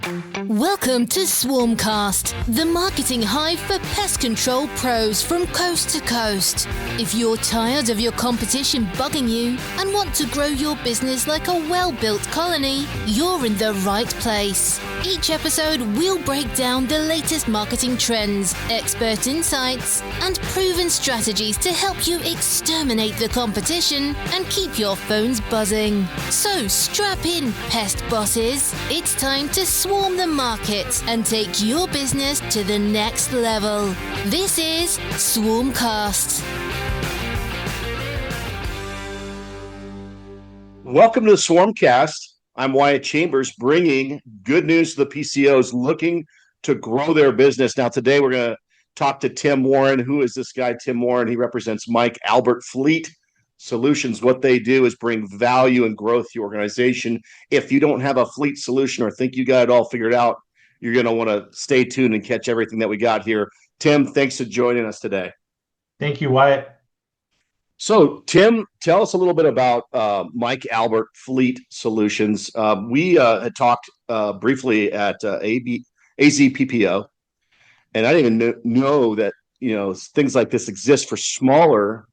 Welcome to SwarmCast, the marketing hive for pest control pros from coast to coast. If you're tired of your competition bugging you and want to grow your business like a well-built colony, you're in the right place. Each episode, we'll break down the latest marketing trends, expert insights, and proven strategies to help you exterminate the competition and keep your phones buzzing. So strap in, pest bosses. It's time to swarm the market and take your business to the next level. This is SwarmCast. Welcome to the SwarmCast. I'm Wyatt Chambers, bringing good news to the PCOs looking to grow their business. Now, today we're going to talk to Tim Warren. Who is this guy, Tim Warren? He represents Mike Albert Fleet Solutions. What they do is bring value and growth to your organization. If you don't have a fleet solution or think you got it all figured out, you're going to want to stay tuned and catch everything that we got here. Tim, thanks for joining us today. Thank you, Wyatt. So, Tim, tell us a little bit about Mike Albert Fleet Solutions. We had talked briefly at AZPPO, and I didn't even know that things like this exist for smaller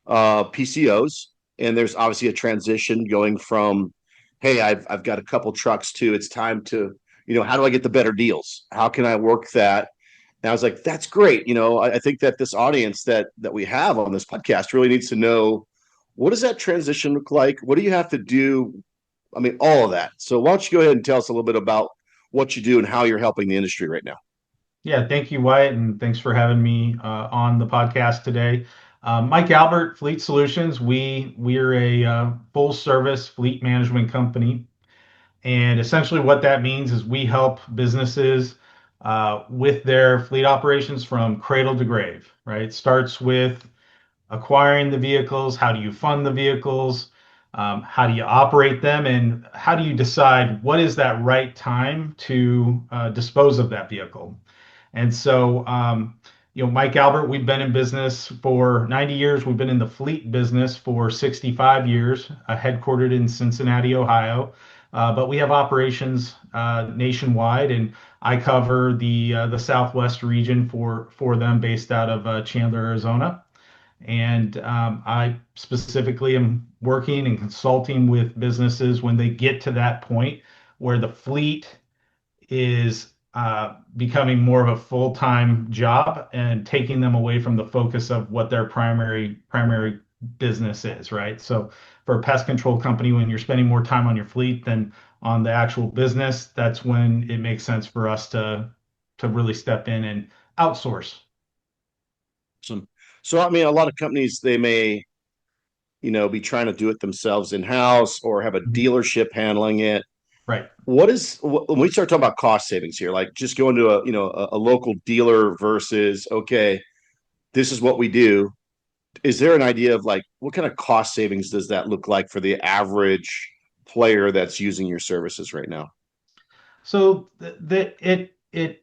PCOs. And there's obviously a transition going from, hey, I've got a couple trucks to it's time to, how do I get the better deals? How can I work that? And I was like, that's great. I think that this audience that we have on this podcast really needs to know, what does that transition look like? What do you have to do? I mean, all of that. So why don't you go ahead and tell us a little bit about what you do and how you're helping the industry right now? Yeah, thank you, Wyatt, and thanks for having me on the podcast today. Mike Albert Fleet Solutions, we're a full-service fleet management company. And essentially what that means is we help businesses with their fleet operations from cradle to grave, right? It starts with acquiring the vehicles. How do you fund the vehicles? How do you operate them? And how do you decide what is that right time to dispose of that vehicle? And so, Mike Albert, we've been in business for 90 years. We've been in the fleet business for 65 years, headquartered in Cincinnati, Ohio. But we have operations nationwide, and I cover the Southwest region for them, based out of Chandler, Arizona. And I specifically am working and consulting with businesses when they get to that point where the fleet is becoming more of a full-time job and taking them away from the focus of what their primary business is, right? So for a pest control company, when you're spending more time on your fleet than on the actual business, that's when it makes sense for us to really step in and outsource. So, I mean, a lot of companies, they may, be trying to do it themselves in-house or have a dealership handling it. Right. When we start talking about cost savings here, like just going to a local dealer versus, okay, this is what we do. Is there an idea of like, what kind of cost savings does that look like for the average player that's using your services right now? So that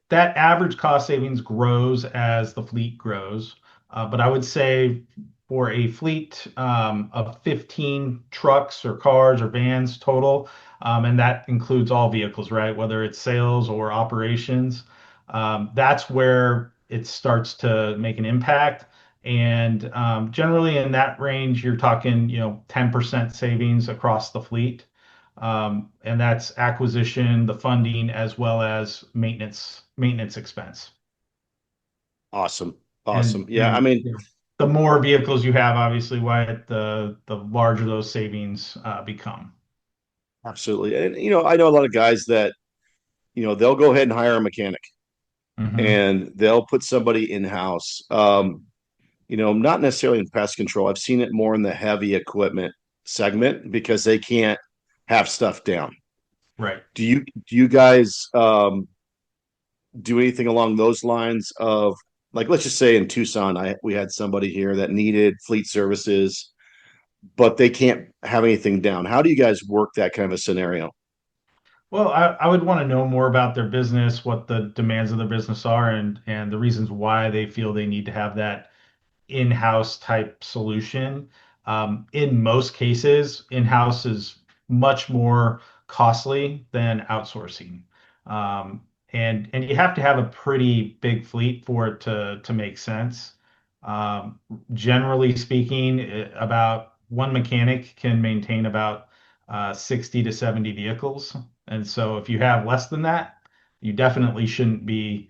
average cost savings grows as the fleet grows. But I would say for a fleet of 15 trucks or cars or vans total, and that includes all vehicles, right? Whether it's sales or operations, that's where it starts to make an impact. And generally in that range, you're talking, 10% savings across the fleet. And that's acquisition, the funding, as well as maintenance expense. Awesome. Yeah, I mean, the more vehicles you have, obviously, the larger those savings become. Absolutely. And, I know a lot of guys that, they'll go ahead and hire a mechanic and they'll put somebody in-house. Not necessarily in pest control. I've seen it more in the heavy equipment segment because they can't have stuff down. Right. Do you guys do anything along those lines of, like, let's just say in Tucson, we had somebody here that needed fleet services, but they can't have anything down. How do you guys work that kind of a scenario? Well, I would want to know more about their business, what the demands of their business are, and the reasons why they feel they need to have that in-house type solution. In most cases, in-house is much more costly than outsourcing. Um, and you have to have a pretty big fleet for it to make sense. Um, Generally speaking, about one mechanic can maintain about 60 to 70 vehicles. And so if you have less than that, you definitely shouldn't be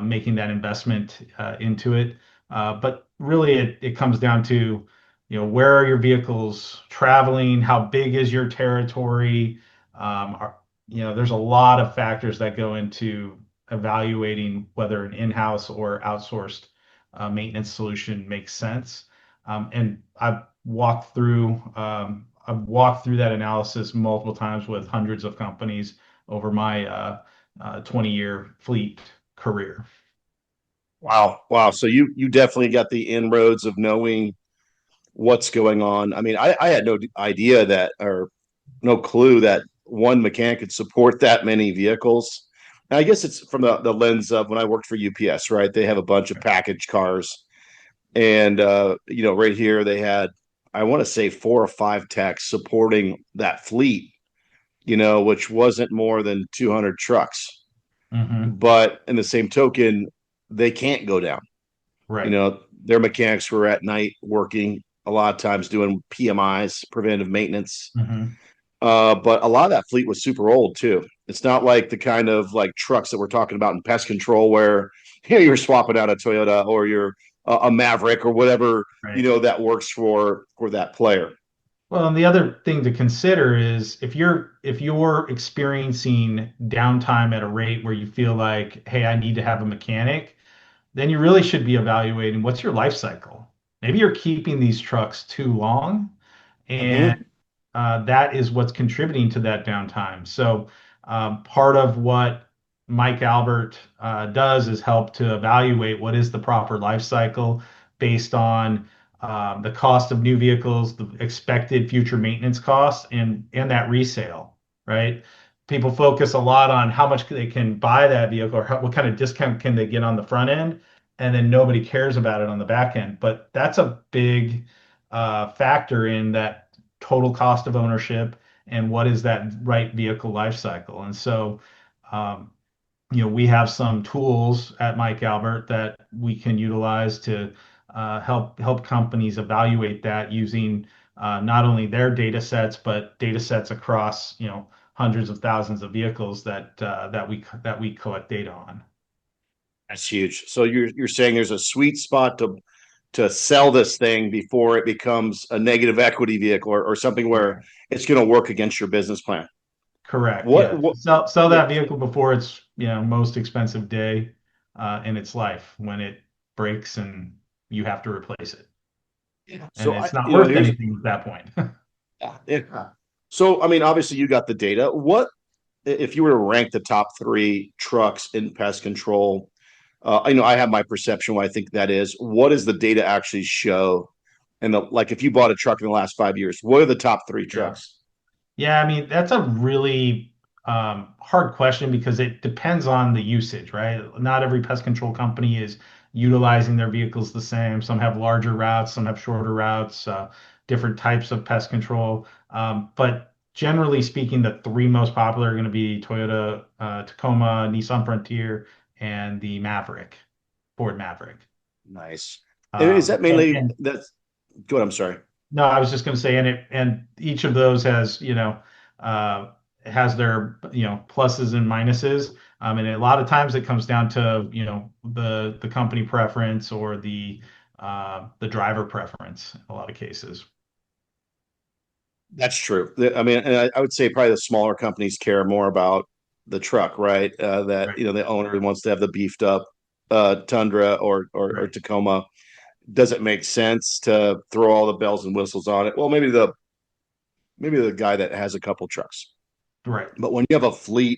making that investment into it. But really, it comes down to, where are your vehicles traveling? How big is your territory? Are, there's a lot of factors that go into evaluating whether an in-house or outsourced maintenance solution makes sense. And I've walked through that analysis multiple times with hundreds of companies over my 20-year fleet career. Wow, wow. So you definitely got the inroads of knowing what's going on. I mean, I had no idea that, or no clue that one mechanic could support that many vehicles. And I guess it's from the lens of when I worked for UPS, right? They have a bunch of package cars. And right here they had, I want to say, 4 or 5 techs supporting that fleet, which wasn't more than 200 trucks. Hmm. But in the same token, they can't go down. Right. Their mechanics were at night working a lot of times doing PMIs, preventive maintenance. Hmm. But a lot of that fleet was super old too. It's not like the kind of like trucks that we're talking about in pest control where you're swapping out a Toyota or you're a Maverick or whatever Right. that works for that player. Well, and the other thing to consider is if you're experiencing downtime at a rate where you feel like, hey, I need to have a mechanic, then you really should be evaluating what's your life cycle. Maybe you're keeping these trucks too long, and Mm-hmm. that is what's contributing to that downtime. So part of what Mike Albert does is help to evaluate what is the proper life cycle based on the cost of new vehicles, the expected future maintenance costs, and that resale, right? People focus a lot on how much they can buy that vehicle or what kind of discount can they get on the front end, and then nobody cares about it on the back end. But that's a big factor in that total cost of ownership and what is that right vehicle life cycle. And so, um, we have some tools at Mike Albert that we can utilize to help companies evaluate that using not only their data sets but data sets across hundreds of thousands of vehicles that we collect data on. That's huge. So you're saying there's a sweet spot to sell this thing before it becomes a negative equity vehicle or something where Correct. it's going to work against your business plan. Correct. What Yeah. what Sell what that vehicle before its most expensive day in its life when it breaks and you have to replace it. And so it's not worth here's anything at that point. yeah. So I mean, obviously you got the data. What if you were to rank the top 3 trucks in pest control? I have my perception what I think that is. What does the data actually show? And like, if you bought a truck in the last 5 years, what are the top 3 Yeah. trucks? Yeah, I mean, that's a really hard question because it depends on the usage, right? Not every pest control company is utilizing their vehicles the same. Some have larger routes, some have shorter routes, different types of pest control. But generally speaking, the three most popular are going to be Toyota Tacoma, Nissan Frontier, and the Maverick, Ford Maverick. Nice. And is Um, that and, mainly and that's good? I'm sorry. No, I was just going to say, and each of those has, uh, has their, pluses and minuses. And a lot of times it comes down to, the company preference or the driver preference in a lot of cases. That's true. I mean, and I would say probably the smaller companies care more about the truck, right? That Right. the owner wants to have the beefed up Tundra or Right. Tacoma. Does it make sense to throw all the bells and whistles on it? Well, maybe the guy that has a couple trucks. Right. But when you have a fleet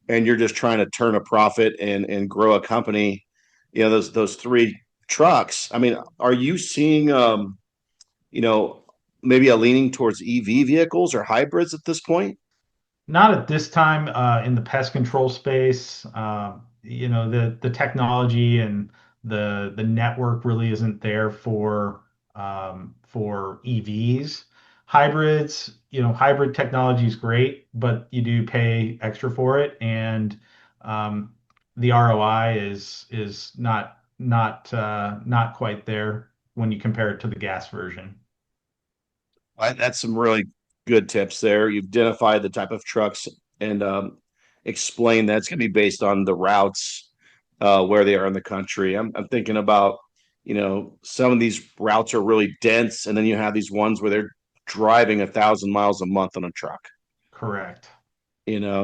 and you're just trying to turn a profit and grow a company, those 3 trucks. I mean, are you seeing you know maybe a leaning towards EV vehicles or hybrids at this point? Not at this time in the pest control space. The technology and the network really isn't there for EVs. hybrids, hybrid technology is great, but you do pay extra for it, and um, the ROI is not quite there when you compare it to the gas version. That's some really good tips there. You've identified the type of trucks and explained that it's going to be based on the routes where they are in the country. I'm thinking about, some of these routes are really dense, and then you have these ones where they're driving 1,000 miles a month on a truck. Correct.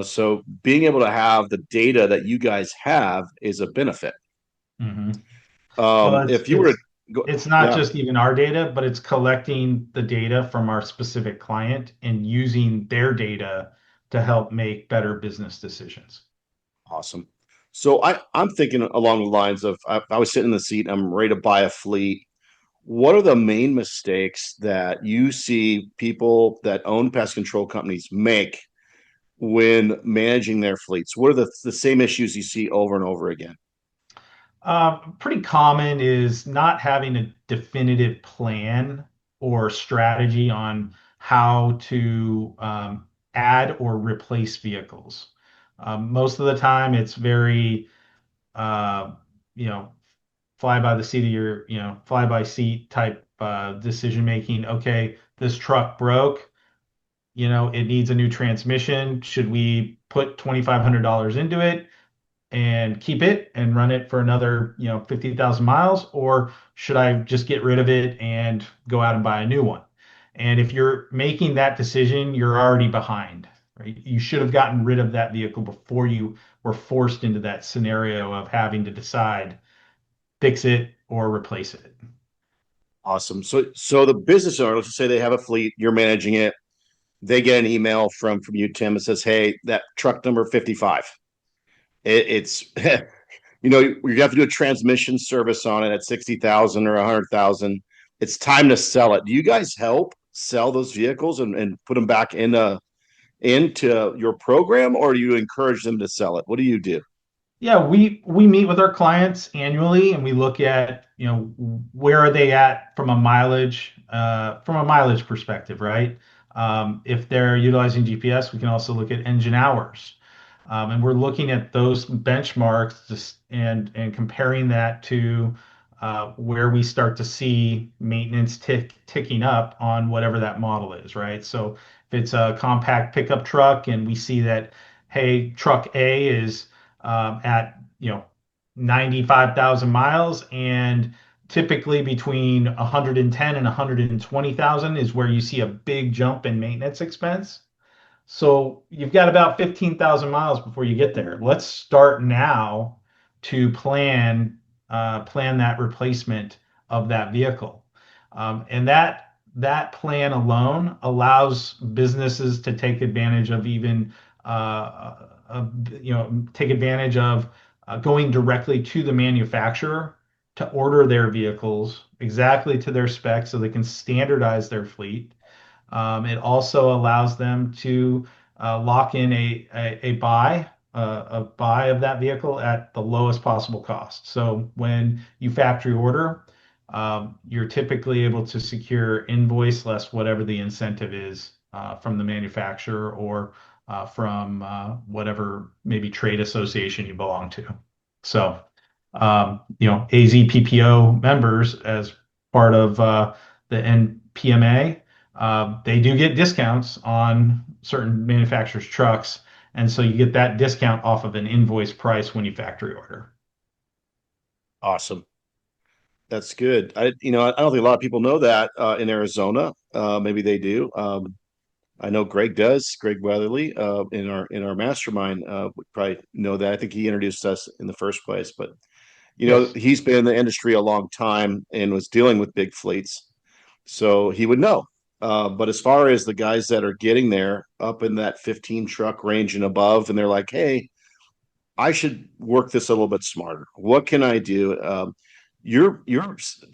So being able to have the data that you guys have is a benefit. Hmm. Well, it's If you were to it's go, it's not yeah, just even our data, but it's collecting the data from our specific client and using their data to help make better business decisions. awesome. So I'm thinking along the lines of I was sitting in the seat, I'm ready to buy a fleet. What are the main mistakes that you see people that own pest control companies make when managing their fleets? What are the same issues you see over and over again? Pretty common is not having a definitive plan or strategy on how to add or replace vehicles. Most of the time, it's very, uh, you know, fly by the seat of your, fly by seat type decision making. Okay, this truck broke. It needs a new transmission. Should we put $2,500 into it and keep it and run it for another, 50,000 miles? Or should I just get rid of it and go out and buy a new one? And if you're making that decision, you're already behind, right? You should have gotten rid of that vehicle before you were forced into that scenario of having to decide fix it or replace it. Awesome. So the business owner, let's just say they have a fleet, you're managing it. They get an email from you, Tim, that says, "Hey, that truck number 55. It's you have to do a transmission service on it at 60,000 or 100,000. It's time to sell it." Do you guys help sell those vehicles and put them back into your program, or do you encourage them to sell it? What do you do? Yeah, we meet with our clients annually and we look at, where are they at from a mileage perspective, right? If they're utilizing GPS, we can also look at engine hours. And we're looking at those benchmarks and comparing that to where we start to see maintenance ticking up on whatever that model is, right? So if it's a compact pickup truck and we see that, hey, truck A is at 95,000 miles, and typically between 110 and 120,000 is where you see a big jump in maintenance expense. So you've got about 15,000 miles before you get there. Let's start now to plan that replacement of that vehicle. And that plan alone allows businesses to take advantage of even take advantage of going directly to the manufacturer to order their vehicles exactly to their specs so they can standardize their fleet. It also allows them to lock in a buy of that vehicle at the lowest possible cost. So when you factory order, you're typically able to secure invoice less whatever the incentive is from the manufacturer or from whatever maybe trade association you belong to. So, AZPPO members, as part of the NPMA, they do get discounts on certain manufacturers' trucks, and so you get that discount off of an invoice price when you factory order. Awesome. That's good. I don't think a lot of people know that in Arizona. Maybe they do. I know Greg does. Greg Weatherly in our mastermind would probably know that. I think he introduced us in the first place. But Yes. he's been in the industry a long time and was dealing with big fleets, so he would know. But as far as the guys that are getting there up in that 15 truck range and above, and they're like, "Hey, I should work this a little bit smarter. What can I do?" You're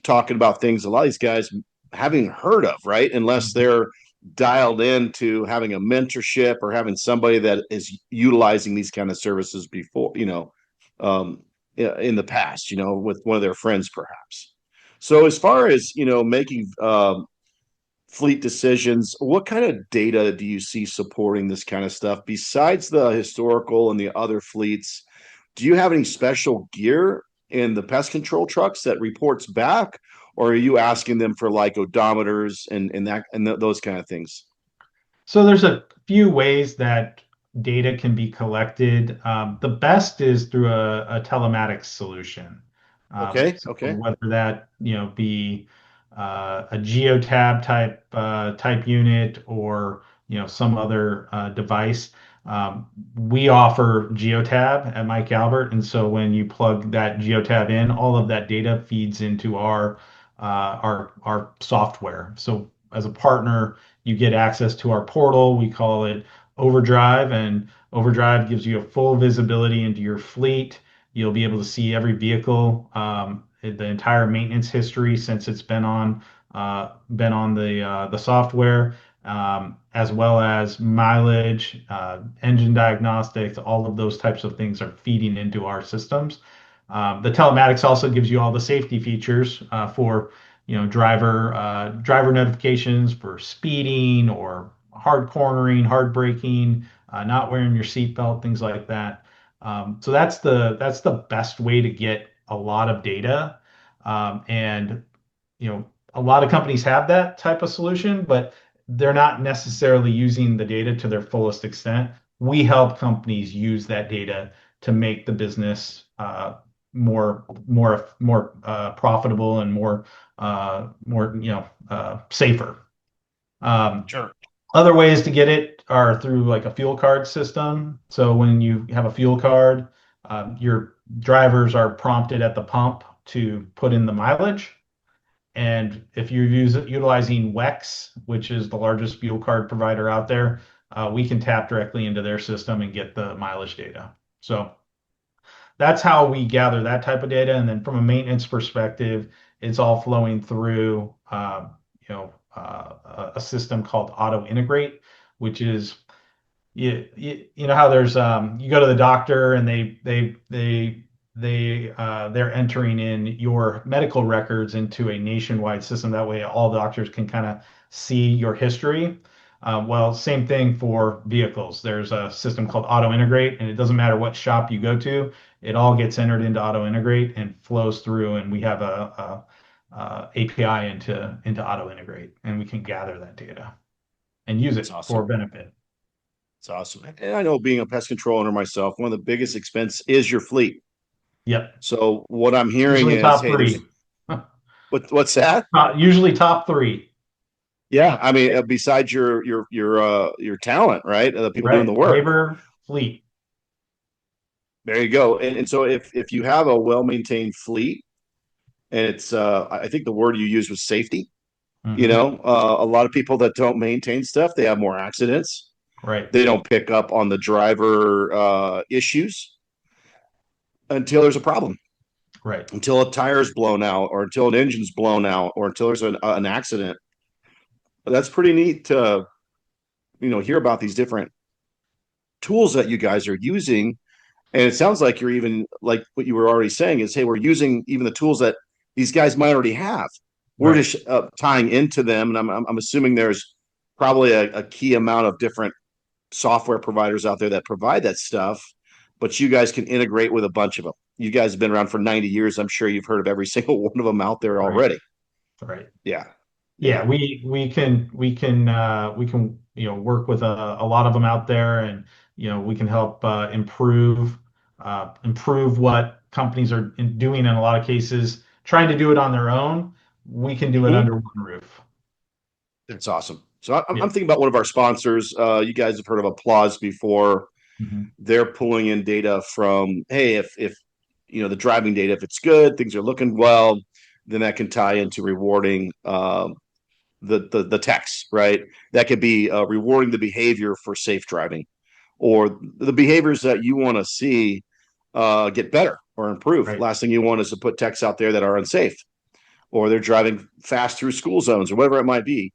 talking about things a lot of these guys haven't heard of, right? Unless Mhm. they're dialed into having a mentorship or having somebody that is utilizing these kind of services before, um, in the past, with one of their friends, perhaps. So as far as making fleet decisions. What kind of data do you see supporting this kind of stuff besides the historical and the other fleets? Do you have any special gear in the pest control trucks that reports back, or are you asking them for like odometers and those kind of things? So there's a few ways that data can be collected. The best is through a telematics solution. Okay, So okay. whether that be a geotab type unit or some other device. We offer geotab at Mike Albert, and so when you plug that geotab in, all of that data feeds into our software. So as a partner, you get access to our portal. We call it Overdrive, and Overdrive gives you a full visibility into your fleet. You'll be able to see every vehicle, the entire maintenance history since it's been on the software, as well as mileage, engine diagnostics. All of those types of things are feeding into our systems. The telematics also gives you all the safety features for driver notifications for speeding or hard cornering, hard braking, not wearing your seatbelt, things like that. So that's the best way to get a lot of data. And a lot of companies have that type of solution, but they're not necessarily using the data to their fullest extent. We help companies use that data to make the business more profitable and safer. Um, Sure. Other ways to get it are through like a fuel card system. So when you have a fuel card, your drivers are prompted at the pump to put in the mileage. And if you're utilizing WEX, which is the largest fuel card provider out there, we can tap directly into their system and get the mileage data. So that's how we gather that type of data. And then from a maintenance perspective, it's all flowing through a system called Auto Integrate, which is you know how there's you go to the doctor and they're entering in your medical records into a nationwide system. That way, all doctors can kind of see your history. Well, same thing for vehicles. There's a system called Auto Integrate, and it doesn't matter what shop you go to, it all gets entered into Auto Integrate and flows through. And we have a API into Auto Integrate, and we can gather that data and use That's it for awesome. benefit. It's awesome. And I know being a pest control owner myself, one of the biggest expense is your fleet. Yep. So what I'm hearing Usually is, top hey, there's three. what's that? Usually top three. Yeah, I mean, besides your talent, right? The people doing Right. the work. Labor, fleet. There you go. And so if you have a well-maintained fleet, and it's I think the word you used was safety. Hmm. A lot of people that don't maintain stuff, they have more accidents. Right. They don't pick up on the driver issues until there's a problem, Right. until a tire's blown out, or until an engine's blown out, or until there's an accident. That's pretty neat to hear about these different tools that you guys are using. And it sounds like you're even like what you were already saying is, hey, we're using even the tools that these guys might already have. We're Right. just tying into them, and I'm assuming there's probably a key amount of different software providers out there that provide that stuff, but you guys can integrate with a bunch of them. You guys have been around for 90 years. I'm sure you've heard of every single one of them out there Right. already. Right. Yeah, Yeah, yeah. we can work with a lot of them out there, and we can help improve what companies are doing in a lot of cases, trying to do it on their own. We can do it Mhm. under one roof. That's awesome. So Yeah. I'm thinking about one of our sponsors. You guys have heard of Applause before. Hmm. They're pulling in data from, hey, if the driving data, if it's good, things are looking well, then that can tie into rewarding the techs, right? That could be rewarding the behavior for safe driving, or the behaviors that you want to see get better or improve. Right. Last thing you want is to put techs out there that are unsafe, or they're driving fast through school zones, or whatever it might be.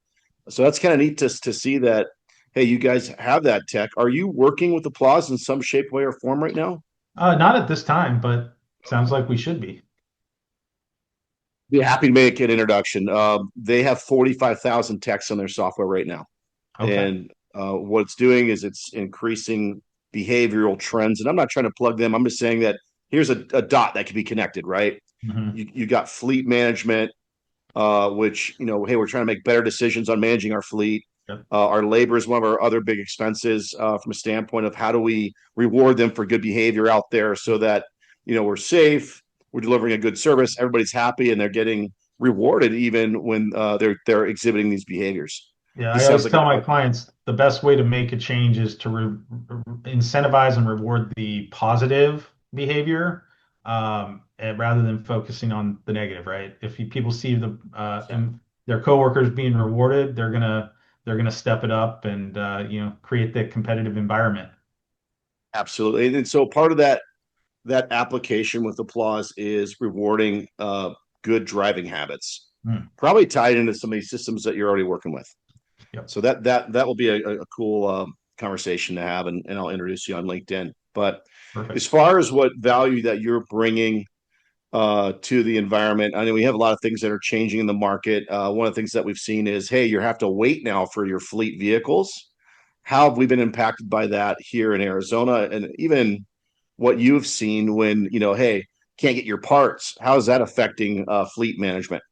So that's kind of neat to see that. Hey, you guys have that tech. Are you working with Applause in some shape, way, or form right now? Not at this time, but sounds like we should be. Be happy to make an introduction. They have 45,000 techs on their software right now. Okay. And what it's doing is it's increasing behavioral trends. And I'm not trying to plug them. I'm just saying that here's a dot that can be connected, right? Hmm. You got fleet management, which, hey, we're trying to make better decisions on managing our fleet. Yep. Our labor is one of our other big expenses from a standpoint of how do we reward them for good behavior out there so that, we're safe, we're delivering a good service, everybody's happy, and they're getting rewarded even when they're exhibiting these behaviors. Yeah, He I sounds always like tell my clients the best way to make a change is to incentivize and reward the positive behavior, and rather than focusing on the negative, right? If people see their coworkers being rewarded, they're gonna step it up and create that competitive environment. absolutely. And so part of that application with applause is rewarding good driving habits, Hmm. probably tied into some of these systems that you're already working with. Yep. So that will be a cool conversation to have, and I'll introduce you on LinkedIn. But as Perfect. far as what value that you're bringing to the environment, I mean, we have a lot of things that are changing in the market. One of the things that we've seen is, hey, you have to wait now for your fleet vehicles. How have we been impacted by that here in Arizona, and even what you've seen when hey, can't get your parts? How is that affecting fleet management?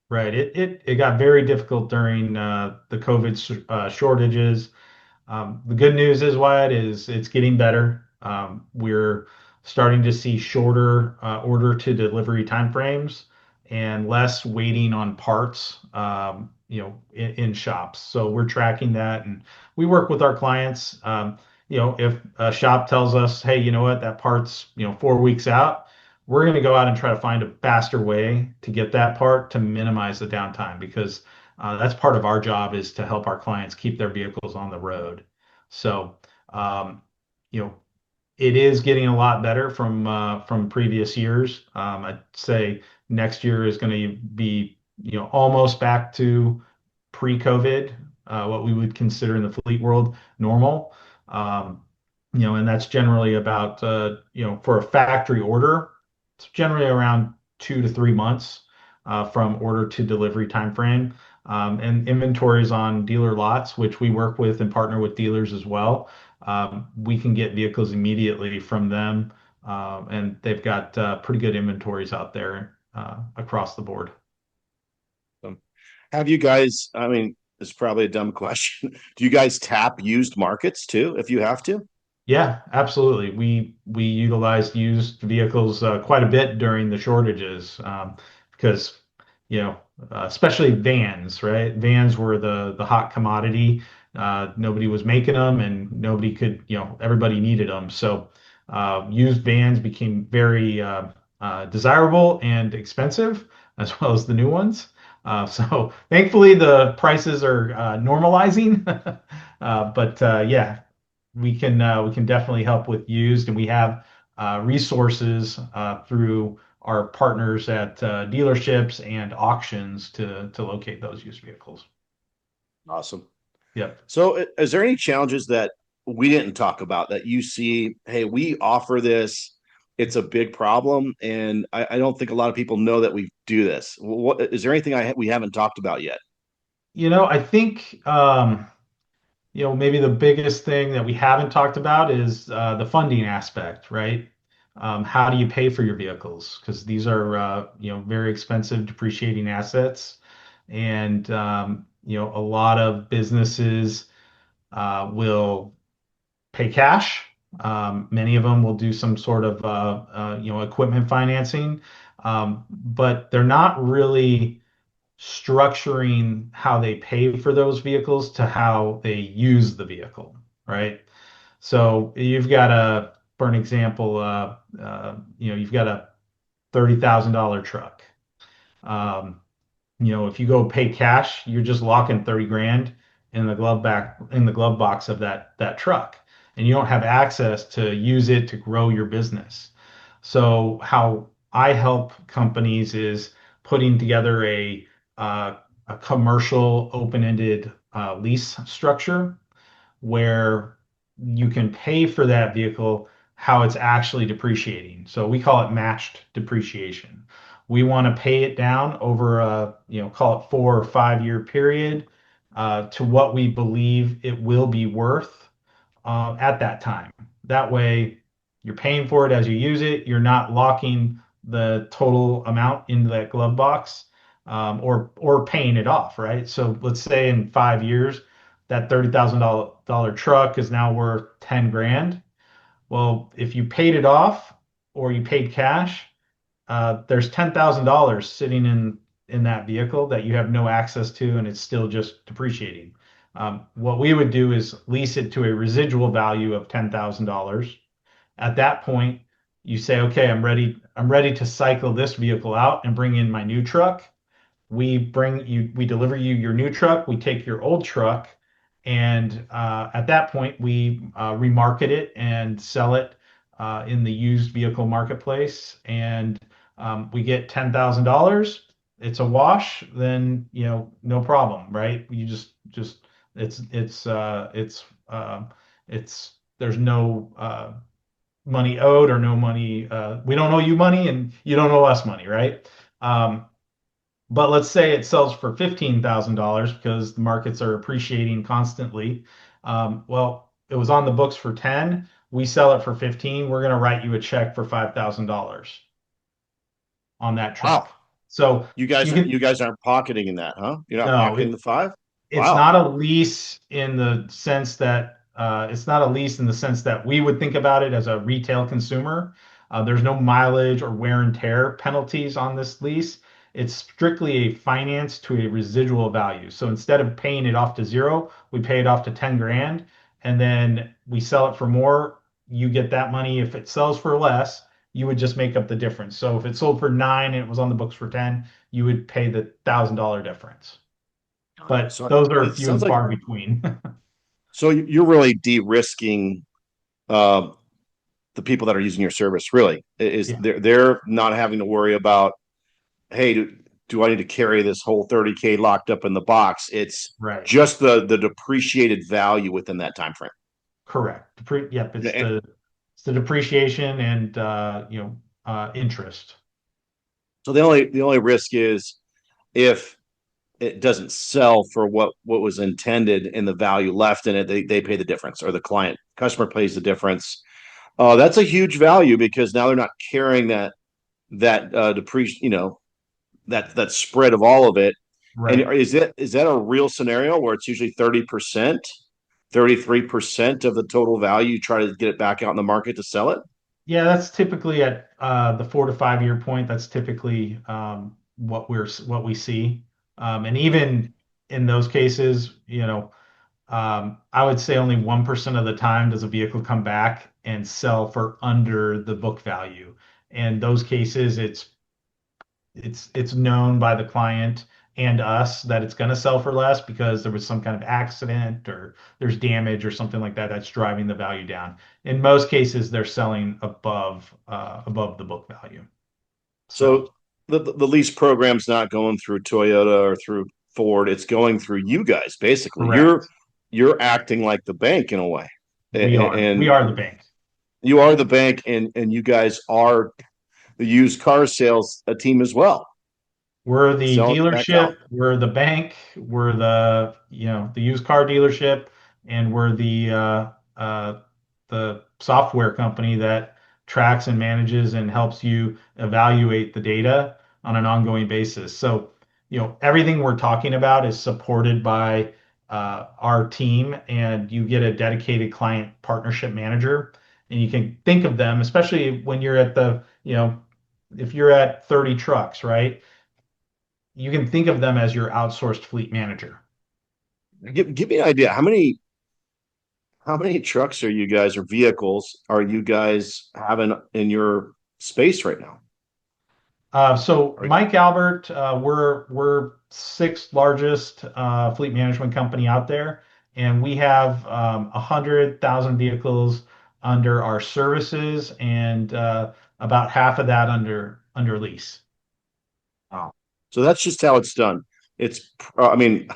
Right. It got very difficult during the COVID shortages. The good news is, Wyatt, is it's getting better. We're starting to see shorter order to delivery timeframes and less waiting on parts, in shops. So we're tracking that, and we work with our clients. If a shop tells us, hey, you know what, that part's 4 weeks out, we're going to go out and try to find a faster way to get that part to minimize the downtime because that's part of our job is to help our clients keep their vehicles on the road. So, um, you know, it is getting a lot better from previous years. I'd say next year is going to be almost back to pre-COVID, what we would consider in the fleet world normal. Um, and that's generally about for a factory order, it's generally around 2 to 3 months from order to delivery time frame. And inventories on dealer lots, which we work with and partner with dealers as well. We can get vehicles immediately from them, and they've got pretty good inventories out there across the board. Um, have you guys? I mean, it's probably a dumb question. Do you guys tap used markets too, if you have to? Yeah, absolutely. We utilized used vehicles quite a bit during the shortages because especially vans, right? Vans were the hot commodity. Nobody was making them, and nobody could, everybody needed them. So used vans became very desirable and expensive, as well as the new ones. So thankfully, the prices are normalizing. But yeah, we can definitely help with used, and we have resources through our partners at dealerships and auctions to locate those used vehicles. Awesome. Yep. So, is there any challenges that we didn't talk about that you see? Hey, we offer this. It's a big problem, and I don't think a lot of people know that we do this. What is there anything we haven't talked about yet? I think maybe the biggest thing that we haven't talked about is the funding aspect, right? How do you pay for your vehicles? Because these are very expensive depreciating assets, and a lot of businesses will pay cash. Many of them will do some sort of equipment financing, but they're not really structuring how they pay for those vehicles to how they use the vehicle, right? So you've got for an example, you've got a $30,000 truck. Um, if you go pay cash, you're just locking 30 grand in the glove box of that truck, and you don't have access to use it to grow your business. So how I help companies is putting together a commercial open-ended lease structure where you can pay for that vehicle how it's actually depreciating. So we call it matched depreciation, We want to pay it down over a, call it 4 or 5 year period to what we believe it will be worth at that time. That way, you're paying for it as you use it. You're not locking the total amount into that glove box, or paying it off, right? So let's say in 5 years, that $30,000 truck is now worth 10 grand. Well, if you paid it off or you paid cash, there's $10,000 sitting in that vehicle that you have no access to, and it's still just depreciating. What we would do is lease it to a residual value of $10,000. At that point, you say, okay, I'm ready. I'm ready to cycle this vehicle out and bring in my new truck. We deliver you your new truck. We take your old truck, and at that point, we remarket it and sell it in the used vehicle marketplace, and we get $10,000. It's a wash. Then no problem, right? You just it's there's no money owed or no money. We don't owe you money, and you don't owe us money, right? But let's say it sells for $15,000 because the markets are appreciating constantly. Well, it was on the books for 10. We sell it for 15. We're going to write you a check for $5,000 on that truck. Wow. So you guys aren't pocketing in that, huh? You're not no, pocketing the five? it's Wow. not a lease in the sense that we would think about it as a retail consumer. There's no mileage or wear and tear penalties on this lease. It's strictly a finance to a residual value. So instead of paying it off to zero, we pay it off to 10 grand, and then we sell it for more. You get that money. If it sells for less, you would just make up the difference. So if it sold for 9 and it was on the books for 10, you would pay the $1,000 difference. But So those are it few and sounds like far between. so you're really de-risking uh, the people that are using your service. Really, is Yeah, they're not having to worry about, hey, do I need to carry this whole 30K locked up in the box? It's right. just the depreciated value within that time frame. Correct. Yep, it's And the depreciation and interest. so the only risk is if it doesn't sell for what was intended and the value left in it, they pay the difference, or the customer pays the difference. That's a huge value because now they're not carrying that depreciation, that spread of all of it. And Right. is that a real scenario where it's usually 30%, 33% of the total value? You try to get it back out in the market to sell it. Yeah, that's typically at the 4 to 5 year point. That's typically what we see, and even in those cases, I would say only 1% of the time does a vehicle come back and sell for under the book value. And those cases, it's known by the client and us that it's going to sell for less because there was some kind of accident or there's damage or something like that that's driving the value down. In most cases, they're selling above the book value. So So the lease program's not going through Toyota or through Ford. It's going through you guys, basically. You're correct. you're acting like the bank in a way. We And are the bank. you are the bank, and you guys are the used car sales team as well, We're the selling it back dealership, out. we're the bank, we're the used car dealership, and we're the software company that tracks and manages and helps you evaluate the data on an ongoing basis. So, everything we're talking about is supported by our team, and you get a dedicated client partnership manager, and you can think of them, especially when you're at if you're at 30 trucks, right? You can think of them as your outsourced fleet manager. Give me an idea. How many trucks are you guys, or vehicles are you guys having in your space right now? So Right. Mike Albert, we're sixth largest fleet management company out there, and we have 100,000 vehicles under our services, and about half of that under lease. Wow. So that's just how it's done. I mean,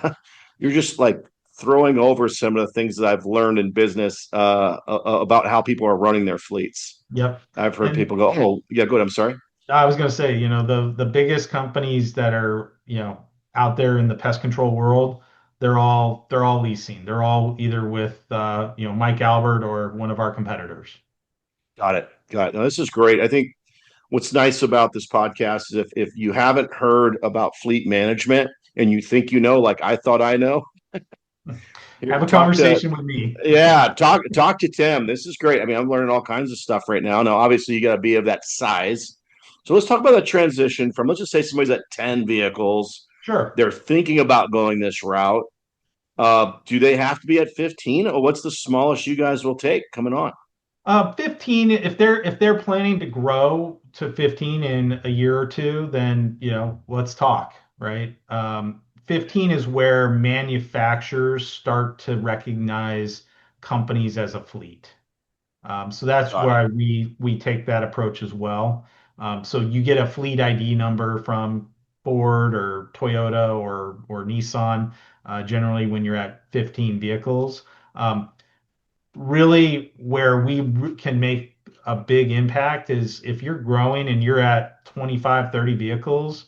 you're just like throwing over some of the things that I've learned in business about how people are running their fleets. Yep. I've heard And people go, "Oh, yeah, good. I'm sorry." I was going to say, the biggest companies that are, out there in the pest control world, they're all leasing. They're all either with Mike Albert or one of our competitors. Got it. Got it. No, this is great. I think what's nice about this podcast is if you haven't heard about fleet management and you think you know, like I thought I know, Have a talk to conversation with me. yeah, talk to Tim. This is great. I mean, I'm learning all kinds of stuff right now. Now, obviously, you got to be of that size. So let's talk about the transition from let's just say somebody's at 10 vehicles. Sure. They're thinking about going this route. Do they have to be at 15, or what's the smallest you guys will take coming on? 15, if they're planning to grow to 15 in a year or two, then, let's talk, right? 15 is where manufacturers start to recognize companies as a fleet. So that's Got it. why we take that approach as well. So you get a fleet ID number from Ford or Toyota or Nissan, generally when you're at 15 vehicles. Really, where we can make a big impact is if you're growing and you're at 25, 30 vehicles,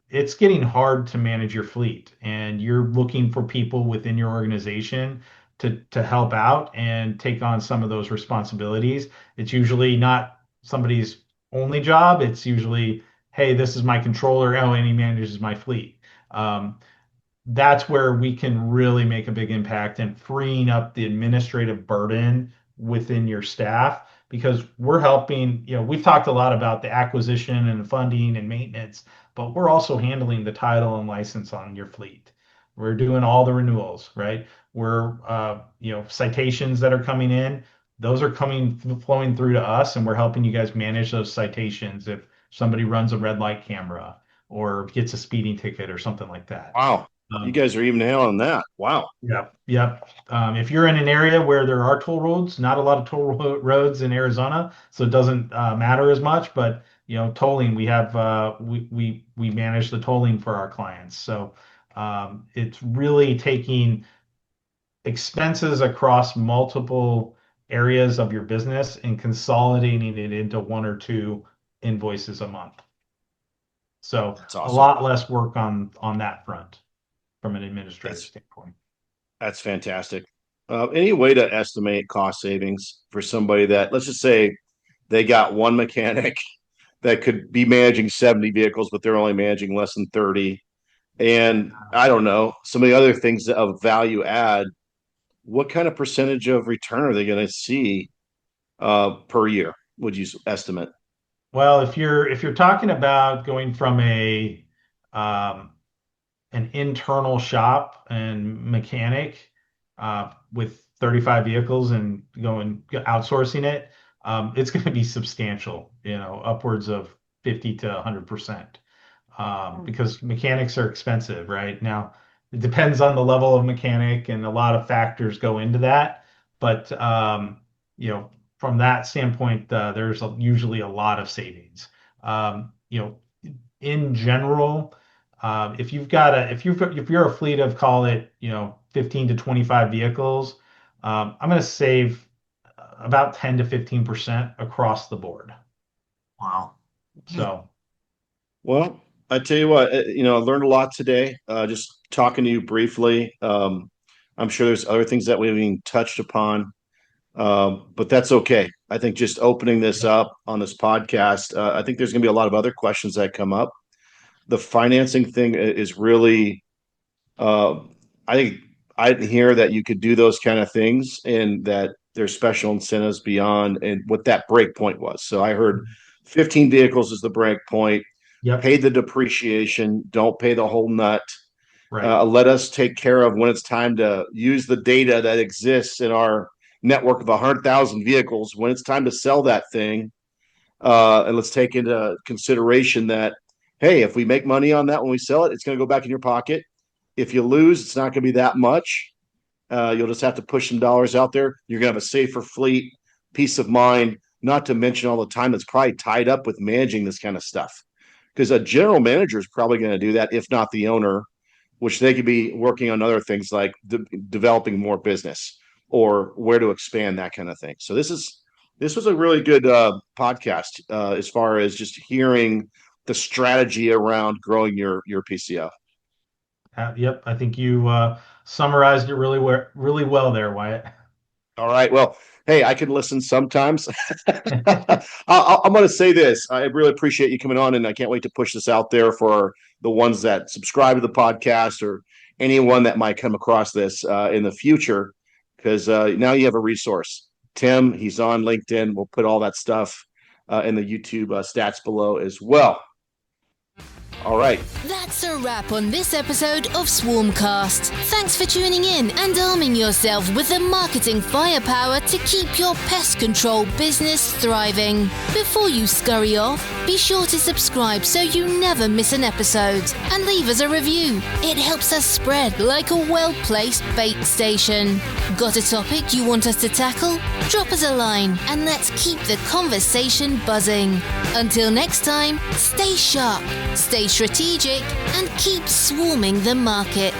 it's getting hard to manage your fleet, and you're looking for people within your organization to help out and take on some of those responsibilities. It's usually not somebody's only job. It's usually, hey, this is my controller. Oh, and he manages my fleet. That's where we can really make a big impact in freeing up the administrative burden within your staff, because we're helping, we've talked a lot about the acquisition and funding and maintenance, but we're also handling the title and license on your fleet. We're doing all the renewals, right? We're, citations that are coming in, those are flowing through to us, and we're helping you guys manage those citations if somebody runs a red light camera or gets a speeding ticket or something like that. Wow. You Um, guys are even handling that. Wow. Yep, yep. If you're in an area where there are toll roads, not a lot of roads in Arizona, so it doesn't matter as much. But tolling, we have we manage the tolling for our clients. So it's really taking expenses across multiple areas of your business and consolidating it into one or two invoices a month. So That's a awesome. lot less work on that front from an administrative That's standpoint. that's fantastic. Any way to estimate cost savings for somebody that, let's just say, they got one mechanic that could be managing 70 vehicles, but they're only managing less than 30. And I don't know, some of the other things of value add, what kind of percentage of return are they going to see per year, would you estimate? Well, if you're talking about going from um, an internal shop and mechanic with 35 vehicles and going outsourcing it, it's going to be substantial, upwards of 50 to 100%. Because mechanics are expensive, right? Now, it depends on the level of mechanic, and a lot of factors go into that. But from that standpoint, there's usually a lot of savings. In general, if you're a fleet of, call it, 15 to 25 vehicles, I'm going to save about 10 to 15% across the board. Wow. So, Well, I tell you what, I learned a lot today. Just talking to you briefly. I'm sure there's other things that we haven't even touched upon, but that's okay. I think just opening this up on this podcast, I think there's going to be a lot of other questions that come up. The financing thing is really, uh, I think I didn't hear that you could do those kind of things and that there's special incentives beyond and what that break point was. So I heard 15 vehicles is the break point. yep, Pay the depreciation, don't pay the whole nut. right. Let us take care of when it's time to use the data that exists in our network of 100,000 vehicles. When it's time to sell that thing, and let's take into consideration that, hey, if we make money on that when we sell it, it's going to go back in your pocket. If you lose, it's not going to be that much. You'll just have to push some dollars out there. You're going to have a safer fleet, peace of mind, not to mention all the time that's probably tied up with managing this kind of stuff. Because a general manager is probably going to do that, if not the owner, which they could be working on other things like developing more business or where to expand, that kind of thing. So this is This was a really good podcast as far as just hearing the strategy around growing your PCO. Yep, I think you summarized it really well there, Wyatt. All right. Well, hey, I can listen sometimes. I'm going to say this. I really appreciate you coming on, and I can't wait to push this out there for the ones that subscribe to the podcast or anyone that might come across this in the future, because now you have a resource. Tim, he's on LinkedIn. We'll put all that stuff in the YouTube stats below as well. All right. That's a wrap on this episode of SwarmCast. Thanks for tuning in and arming yourself with the marketing firepower to keep your pest control business thriving. Before you scurry off, be sure to subscribe so you never miss an episode and leave us a review. It helps us spread like a well-placed bait station. Got a topic you want us to tackle? Drop us a line and let's keep the conversation buzzing. Until next time, stay sharp, stay strategic, and keep swarming the market.